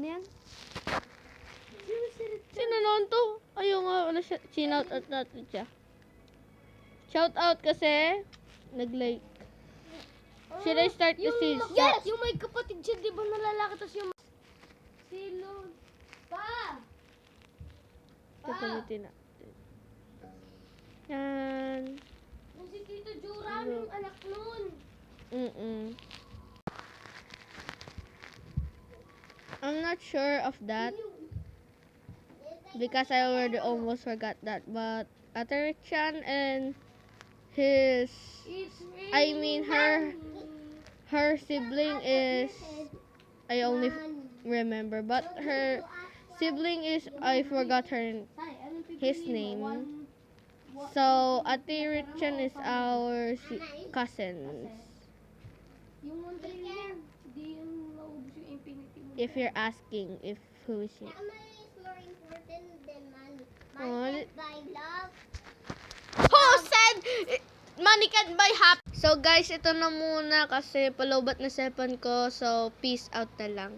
Ano yan? Sino naman to? Ayaw nga, wala siya. Shout out natin siya. Shout out kasi nag-like. Should I start the series? Yes! Yung may kapatid siya, di ba nalalaki, tapos yung silog. Gagamitin natin. Yan. Yung si Tito Joram, yung anak nun. I'm not sure of that. Because I already almost forgot that. But Ate Richan and his... I mean her sibling is... I only remember. But her sibling is... I forgot his name. So, Ate Richan is our cousins. Yung 1 trillion, di yung naubos yung infinity mo. If you're asking if who is she. Money is more important than money. Oh, Money can buy love. Who said money can buy happiness? So guys, ito na muna kasi palaubat na sepan ko. So peace out na lang.